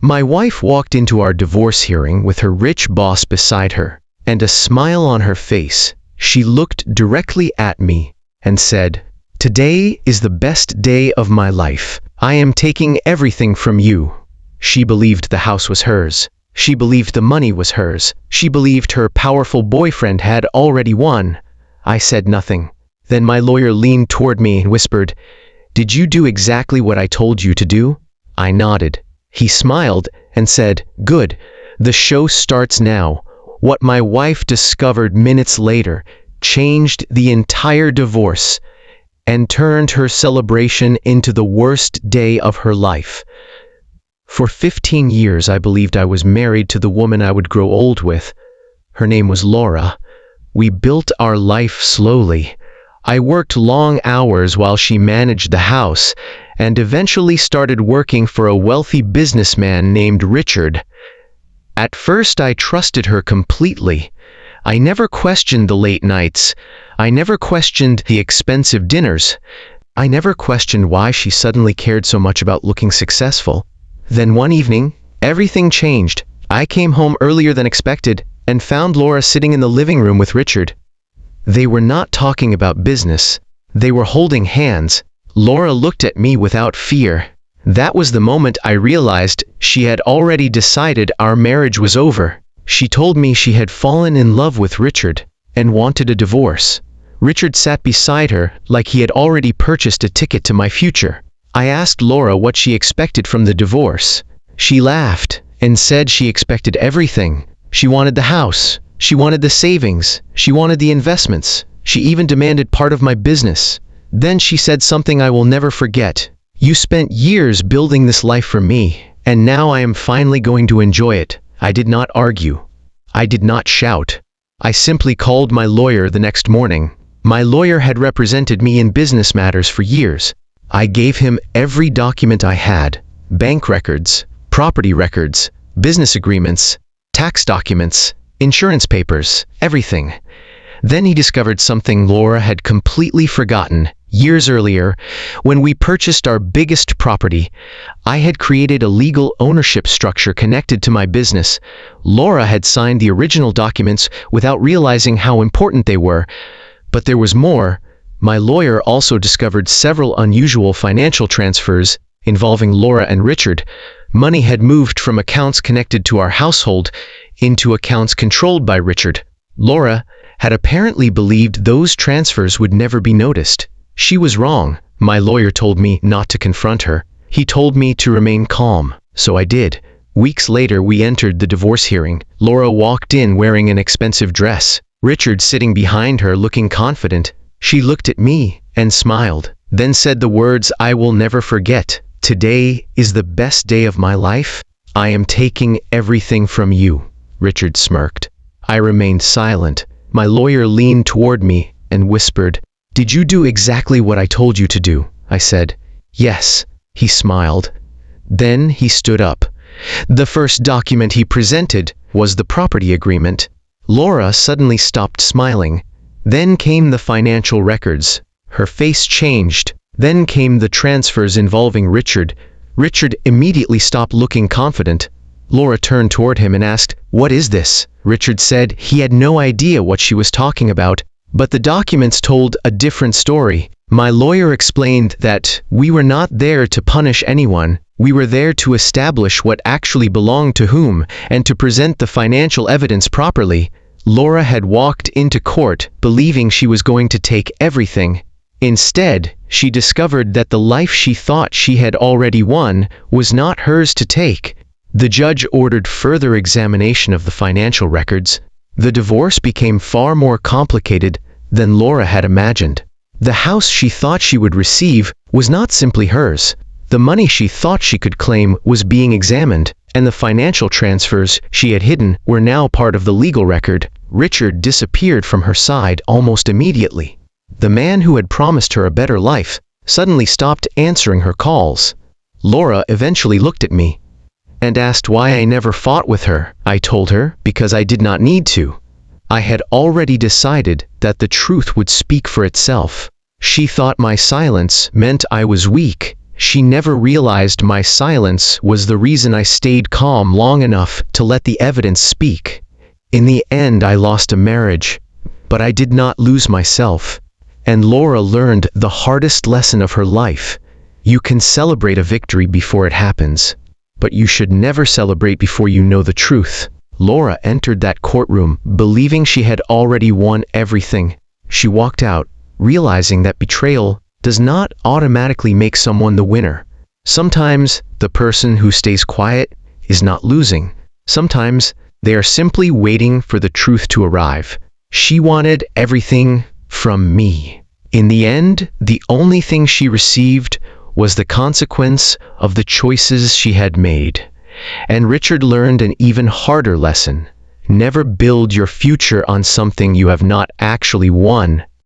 My wife walked into our divorce hearing with her rich boss beside her, and a smile on her face. She looked directly at me and said, "Today is the best day of my life. I am taking everything from you." She believed the house was hers. She believed the money was hers. She believed her powerful boyfriend had already won. I said nothing. Then my lawyer leaned toward me and whispered, "Did you do exactly what I told you to do?" I nodded. He smiled and said, "Good. The show starts now." What my wife discovered minutes later changed the entire divorce and turned her celebration into the worst day of her life. For 15 years, I believed I was married to the woman I would grow old with. Her name was Laura. We built our life slowly. I worked long hours while she managed the house, and eventually started working for a wealthy businessman named Richard. At first, I trusted her completely. I never questioned the late nights. I never questioned the expensive dinners. I never questioned why she suddenly cared so much about looking successful. Then one evening, everything changed. I came home earlier than expected and found Laura sitting in the living room with Richard. They were not talking about business. They were holding hands. Laura looked at me without fear. That was the moment I realized she had already decided our marriage was over. She told me she had fallen in love with Richard and wanted a divorce. Richard sat beside her like he had already purchased a ticket to my future. I asked Laura what she expected from the divorce. She laughed and said she expected everything. She wanted the house. She wanted the savings. She wanted the investments. She even demanded part of my business. Then she said something I will never forget. "You spent years building this life for me, and now I am finally going to enjoy it." I did not argue. I did not shout. I simply called my lawyer the next morning. My lawyer had represented me in business matters for years. I gave him every document I had: bank records, property records, business agreements, tax documents, insurance papers, everything. Then he discovered something Laura had completely forgotten. Years earlier, when we purchased our biggest property, I had created a legal ownership structure connected to my business. Laura had signed the original documents without realizing how important they were. But there was more. My lawyer also discovered several unusual financial transfers involving Laura and Richard. Money had moved from accounts connected to our household into accounts controlled by Richard. Laura had apparently believed those transfers would never be noticed. She was wrong. My lawyer told me not to confront her. He told me to remain calm, so I did. Weeks later, we entered the divorce hearing. Laura walked in wearing an expensive dress. Richard sitting behind her looking confident. She looked at me and smiled, then said the words I will never forget. "Today is the best day of my life. I am taking everything from you." Richard smirked. I remained silent. My lawyer leaned toward me and whispered, "Did you do exactly what I told you to do?" I said, "Yes." He smiled. Then he stood up. The first document he presented was the property agreement. Laura suddenly stopped smiling. Then came the financial records. Her face changed. Then came the transfers involving Richard. Richard immediately stopped looking confident. Laura turned toward him and asked, "What is this?" Richard said he had no idea what she was talking about, but the documents told a different story. My lawyer explained that we were not there to punish anyone. We were there to establish what actually belonged to whom and to present the financial evidence properly. Laura had walked into court believing she was going to take everything. Instead, she discovered that the life she thought she had already won was not hers to take. The judge ordered further examination of the financial records. The divorce became far more complicated than Laura had imagined. The house she thought she would receive was not simply hers. The money she thought she could claim was being examined, and the financial transfers she had hidden were now part of the legal record. Richard disappeared from her side almost immediately. The man who had promised her a better life suddenly stopped answering her calls. Laura eventually looked at me and asked why I never fought with her. I told her because I did not need to. I had already decided that the truth would speak for itself. She thought my silence meant I was weak. She never realized my silence was the reason I stayed calm long enough to let the evidence speak. In the end, I lost a marriage, but I did not lose myself. And Laura learned the hardest lesson of her life. You can celebrate a victory before it happens, but you should never celebrate before you know the truth. Laura entered that courtroom, believing she had already won everything. She walked out, realizing that betrayal does not automatically make someone the winner. Sometimes the person who stays quiet is not losing. Sometimes they are simply waiting for the truth to arrive. She wanted everything from me. In the end, the only thing she received was the consequence of the choices she had made. And Richard learned an even harder lesson. Never build your future on something you have not actually won.